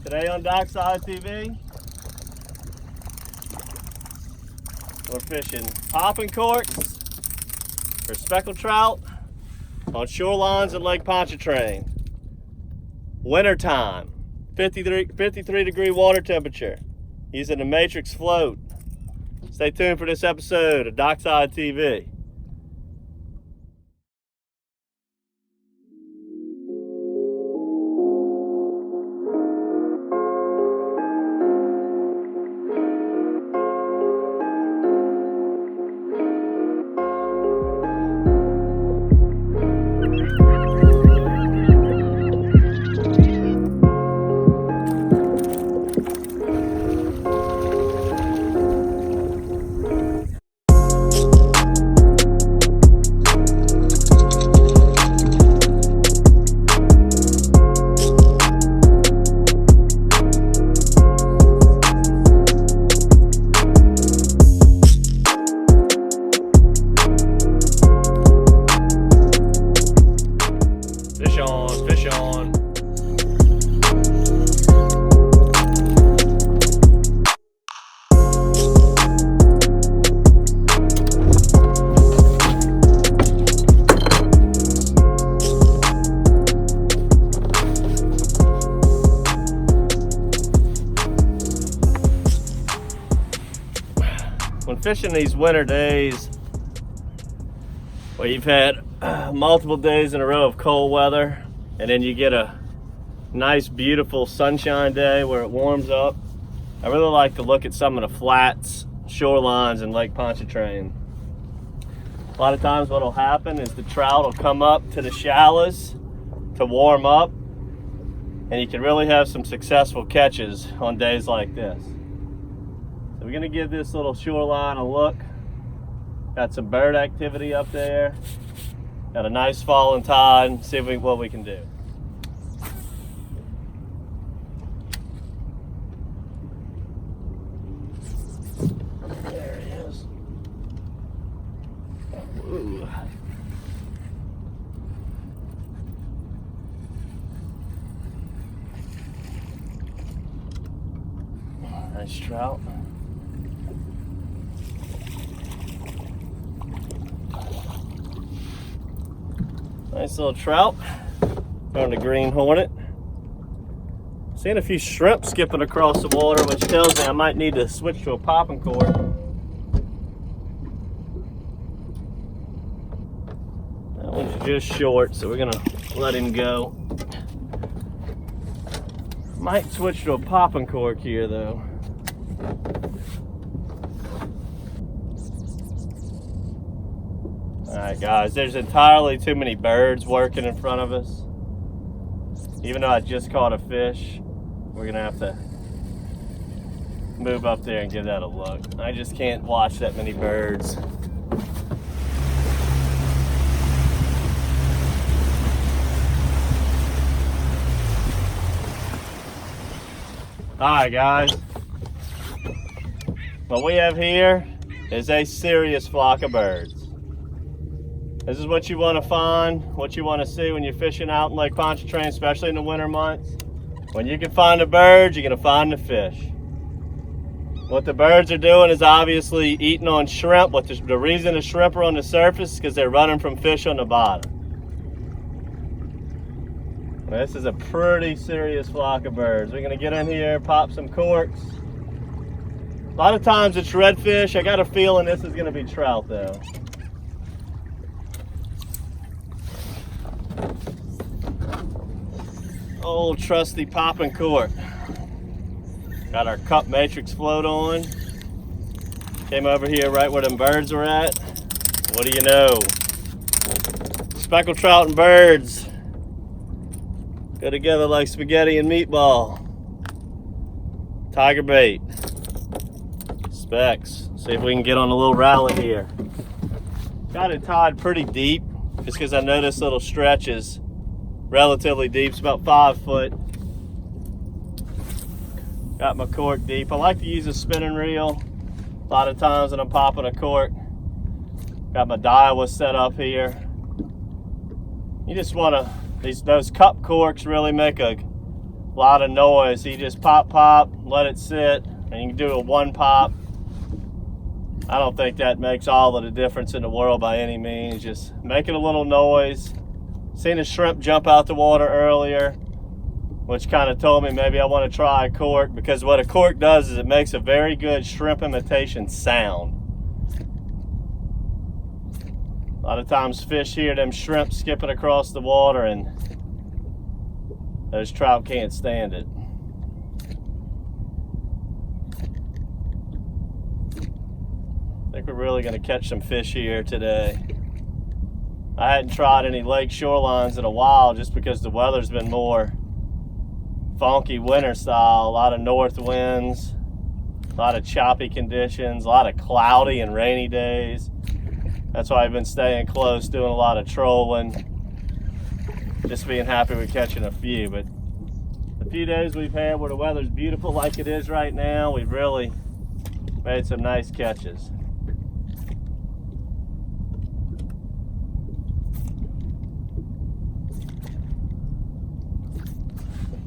Today on DockSide TV, we're fishing popping corks for speckled trout on shorelines at Lake Pontchartrain. Winter time, 53 degree water temperature, using a matrix float. Stay tuned for this episode of DockSide TV. Fish on. When fishing these winter days, where you've had multiple days in a row of cold weather, and then you get a nice beautiful sunshine day where it warms up, I really like to look at some of the flats, shorelines in Lake Pontchartrain. A lot of times what will happen is the trout will come up to the shallows to warm up, and you can really have some successful catches on days like this. So we're gonna give this little shoreline a look. Got some bird activity up there. Got a nice falling tide. See what we can do. There he is. Ooh. Nice trout. Nice little trout on the green hornet. Seeing a few shrimp skipping across the water, which tells me I might need to switch to a popping cork. That one's just short, so we're gonna let him go. Might switch to a popping cork here though. Alright guys, there's entirely too many birds working in front of us. Even though I just caught a fish, we're gonna have to move up there and give that a look. I just can't watch that many birds. Alright guys, what we have here is a serious flock of birds. This is what you want to find, what you want to see when you're fishing out in Lake Pontchartrain, especially in the winter months. When you can find the birds, you're going to find the fish. What the birds are doing is obviously eating on shrimp. The reason the shrimp are on the surface is because they're running from fish on the bottom. This is a pretty serious flock of birds. We're going to get in here, pop some corks. A lot of times it's redfish. I got a feeling this is going to be trout though. Old trusty popping cork. Got our cup matrix float on. Came over here right where them birds were at. What do you know? Speckled trout and birds go together like spaghetti and meatball. Tiger bait. Specks. See if we can get on a little rally here. Got it tied pretty deep just because I noticed little stretches. Relatively deep, it's about 5 foot. Got my cork deep. I like to use a spinning reel a lot of times when I'm popping a cork. Got my dial set up here. You just want to, those cup corks really make a a lot of noise. So you just pop, pop, let it sit, and you can do a one pop. I don't think that makes all of the difference in the world by any means. Just making a little noise. Seen a shrimp jump out the water earlier, which kind of told me maybe I want to try a cork, because what a cork does is it makes a very good shrimp imitation sound. A lot of times fish hear them shrimp skipping across the water and those trout can't stand it. I think we're really going to catch some fish here today. I hadn't tried any lake shorelines in a while just because the weather's been more funky winter style. A lot of north winds, a lot of choppy conditions, a lot of cloudy and rainy days. That's why I've been staying close, doing a lot of trolling, just being happy with catching a few. But the few days we've had where the weather's beautiful like it is right now, we've really made some nice catches.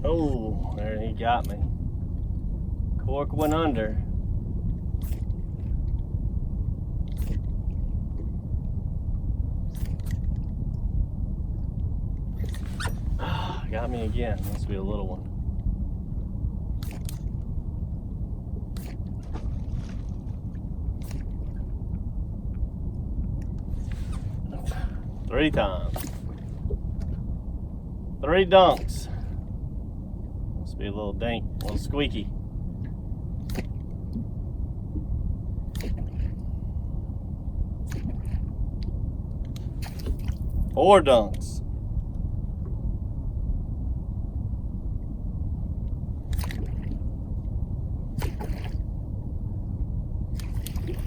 Oh, there he got me. Cork went under. Got me again. Must be a little one. Three times. 3 dunks. Must be a little dink, a little squeaky. Four dunks.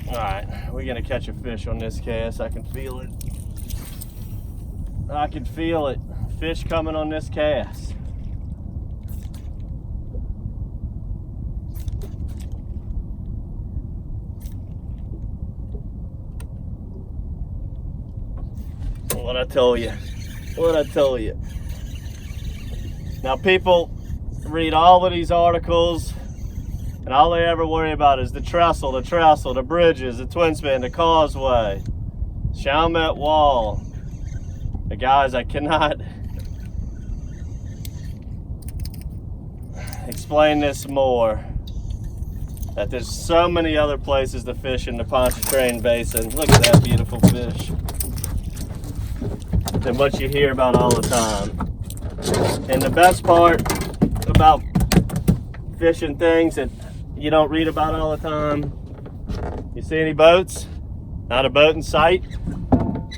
Alright, we're gonna catch a fish on this cast. I can feel it. I can feel it. Fish coming on this cast. What I told you. What I told you. Now people read all of these articles and all they ever worry about is the trestle, the bridges, the twin span, the causeway, Chalmette wall. The guys, I cannot explain this more. That there's so many other places to fish in the Pontchartrain Basin. Look at that beautiful fish. Than what you hear about all the time. And the best part about fishing things that you don't read about all the time, you see any boats? Not a boat in sight.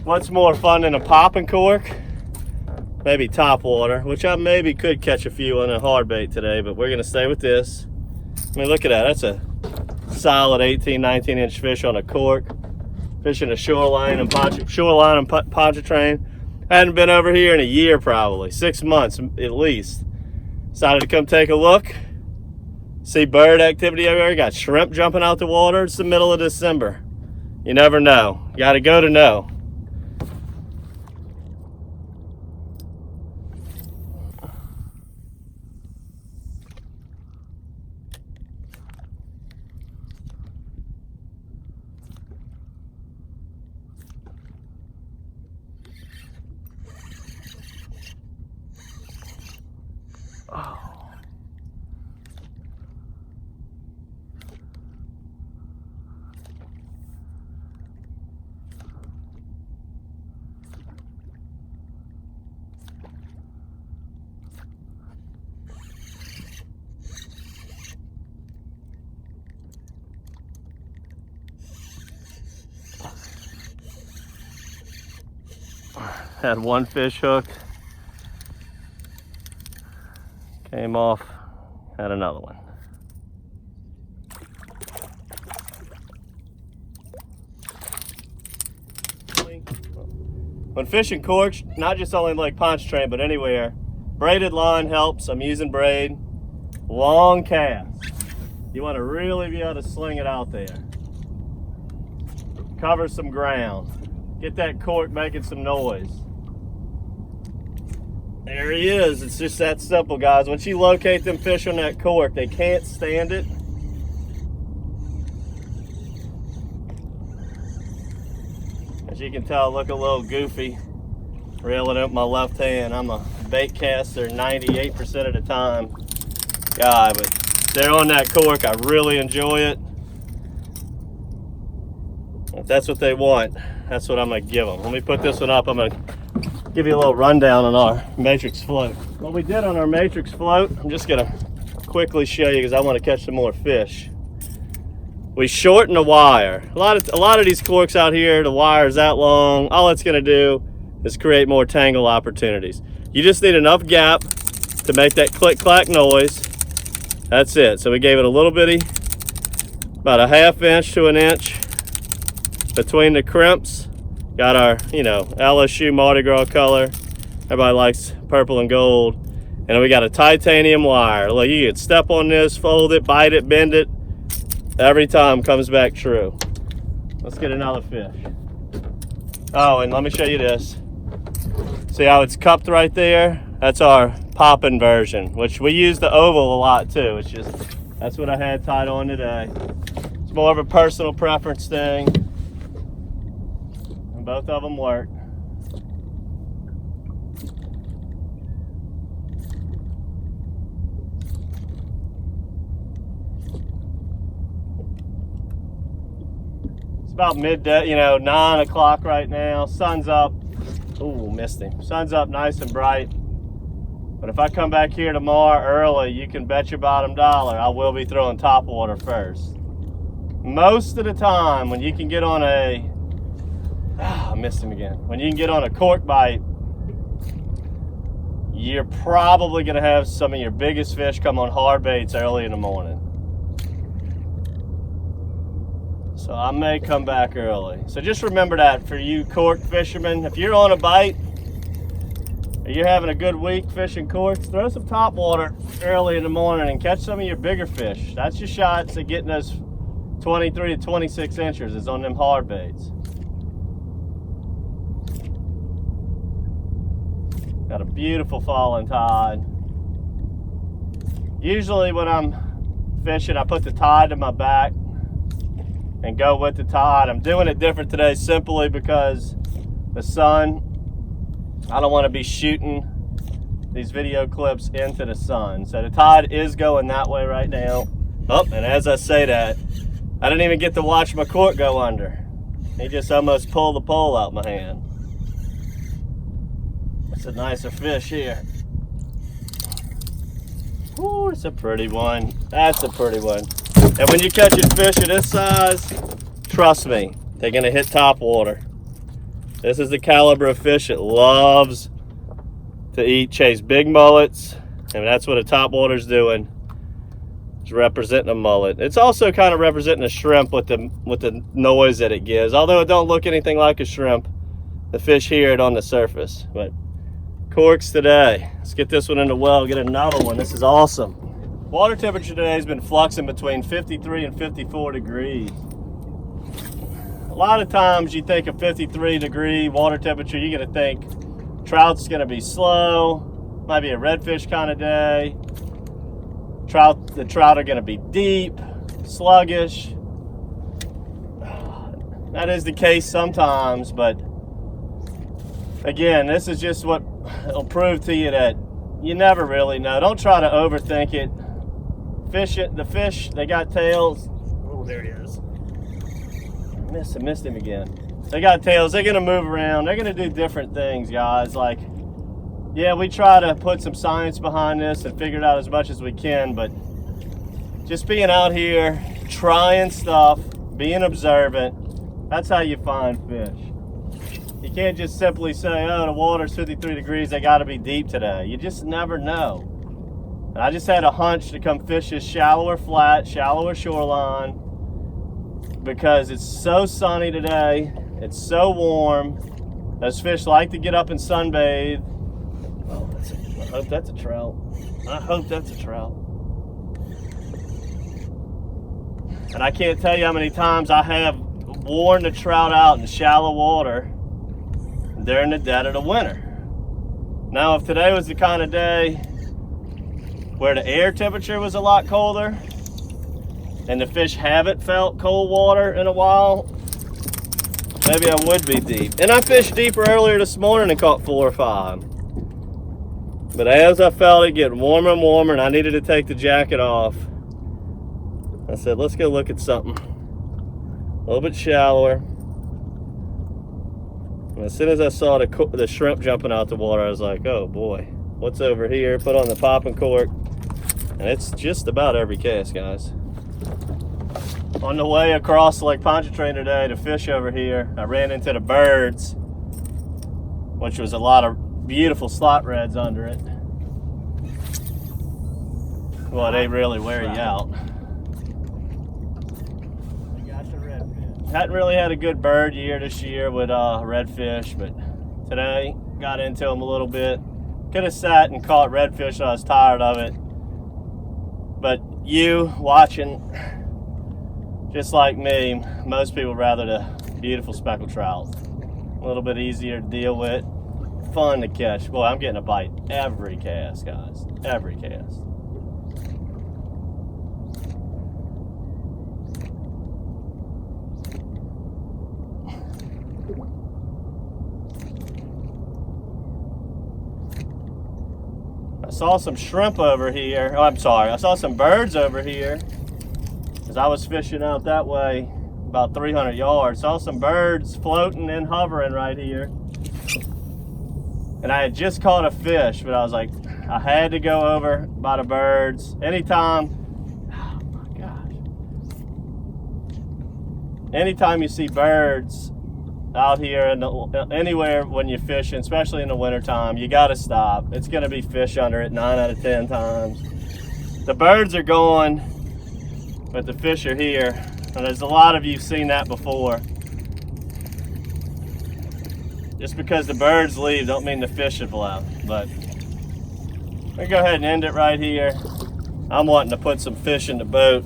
What's more fun than a popping cork? Maybe top water, which I maybe could catch a few on a hard bait today, but we're gonna stay with this. I mean, look at that. That's a solid 18, 19 inch fish on a cork. Fishing a shoreline and Pontchartrain. I hadn't been over here in a year, probably 6 months at least. Decided to come take a look. See bird activity everywhere. Got shrimp jumping out the water. It's the middle of December. You never know. You gotta go to know. Oh. Had one fish hook, came off, had another one. When fishing corks, not just only Lake Pontchartrain, but anywhere, braided line helps. I'm using braid. Long cast. You want to really be able to sling it out there. Cover some ground. Get that cork making some noise. There he is. It's just that simple, guys. Once you locate them fish on that cork, they can't stand it. As you can tell, I look a little goofy reeling up my left hand. I'm a bait caster 98% of the time guy, but they're on that cork. I really enjoy it. If that's what they want, that's what I'm gonna give them. Let me put this one up. I'm gonna give you a little rundown on our matrix float. What we did on our matrix float, I'm just gonna quickly show you because I want to catch some more fish. We shorten the wire. A lot of these corks out here, the wire is that long. All it's gonna do is create more tangle opportunities. You just need enough gap to make that click clack noise. That's it. So we gave it a little bitty, about a 1/2 inch to 1 inch between the crimps. Got our, LSU Mardi Gras color. Everybody likes purple and gold. And then we got a titanium wire. Look, you can step on this, fold it, bite it, bend it. Every time comes back true. Let's get another fish. Oh, and let me show you this. See how it's cupped right there? That's our popping version, which we use the oval a lot too. It's just, that's what I had tied on today. It's more of a personal preference thing. And both of them work. About midday, 9 o'clock right now. Sun's up. Ooh, missed him. Sun's up nice and bright. But if I come back here tomorrow early, you can bet your bottom dollar I will be throwing top water first. Most of the time, when you can get on I missed him again. When you can get on a cork bite, you're probably gonna have some of your biggest fish come on hard baits early in the morning. So I may come back early. So just remember that for you cork fishermen. If you're on a bite, or you're having a good week fishing corks, throw some top water early in the morning and catch some of your bigger fish. That's your shots at getting those 23 to 26 inches is on them hard baits. Got a beautiful falling tide. Usually when I'm fishing, I put the tide to my back and go with the tide. I'm doing it different today simply because the sun, I don't want to be shooting these video clips into the sun. So the tide is going that way right now. Oh, and as I say that, I didn't even get to watch my cork go under. He just almost pulled the pole out my hand. It's a nicer fish here. Ooh, it's a pretty one. That's a pretty one. And when you're catching fish of this size, trust me, they're gonna hit top water. This is the caliber of fish it loves to chase big mullets, and that's what a top water's doing. It's representing a mullet. It's also kind of representing a shrimp with the noise that it gives. Although it don't look anything like a shrimp, the fish hear it on the surface. But corks today. Let's get this one in the well, get another one. This is awesome. Water temperature today has been fluxing between 53 and 54 degrees. A lot of times you think a 53-degree water temperature, you're gonna think trout's gonna be slow, might be a redfish kind of day. The trout are gonna be deep, sluggish. That is the case sometimes, but again, this is just what will prove to you that you never really know. Don't try to overthink it. The fish, they got tails. Oh, there he is. Missed him again. They got tails. They're gonna move around. They're gonna do different things, guys. Like, yeah, we try to put some science behind this and figure it out as much as we can, but just being out here, trying stuff, being observant, that's how you find fish. You can't just simply say, oh, the water's 53 degrees, they gotta be deep today. You just never know. And I just had a hunch to come fish this shallower flat, shallower shoreline, because it's so sunny today, it's so warm. Those fish like to get up and sunbathe. Oh, I hope that's a trout. I hope that's a trout. And I can't tell you how many times I have worn the trout out in shallow water during the dead of the winter. Now, if today was the kind of day where the air temperature was a lot colder and the fish haven't felt cold water in a while, maybe I would be deep. And I fished deeper earlier this morning and caught 4 or 5. But as I felt it getting warmer and warmer and I needed to take the jacket off, I said, let's go look at something a little bit shallower. And as soon as I saw the shrimp jumping out the water, I was like, oh boy, what's over here? Put on the popping cork. And it's just about every cast, guys. On the way across Lake Pontchartrain today to fish over here, I ran into the birds, which was a lot of beautiful slot reds under it. Well, they really wear you out. I got the redfish. Hadn't really had a good bird year this year with redfish, but today got into them a little bit. Could have sat and caught redfish, and I was tired of it. But you watching, just like me, most people rather the beautiful speckled trout. A little bit easier to deal with, fun to catch. Boy, I'm getting a bite every cast, guys, every cast. I saw some shrimp over here. Oh, I'm sorry. I saw some birds over here as I was fishing out that way about 300 yards. Saw some birds floating and hovering right here. And I had just caught a fish, but I was like, I had to go over by the birds. Anytime, oh my gosh. Anytime you see birds out here and anywhere when you're fishing, especially in the wintertime, you got to stop. It's going to be fish under it 9 out of 10 times. The birds are going, but the fish are here. And there's a lot of you seen that before. Just because the birds leave don't mean the fish have left. But we'll go ahead and end it right here. I'm wanting to put some fish in the boat.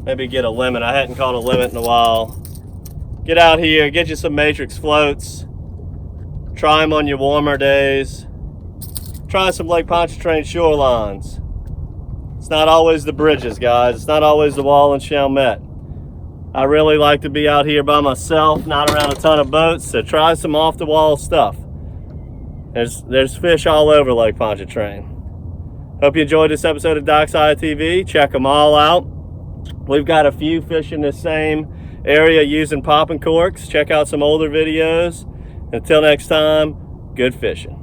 Maybe get a limit. I hadn't caught a limit in a while. Get out here, get you some matrix floats. Try them on your warmer days. Try some Lake Pontchartrain shorelines. It's not always the bridges, guys. It's not always the wall and Chalmette. I really like to be out here by myself, not around a ton of boats, so try some off-the-wall stuff. There's fish all over Lake Pontchartrain. Hope you enjoyed this episode of DockSide TV. Check them all out. We've got a few fish in the same area using popping corks. Check out some older videos. Until next time, good fishing.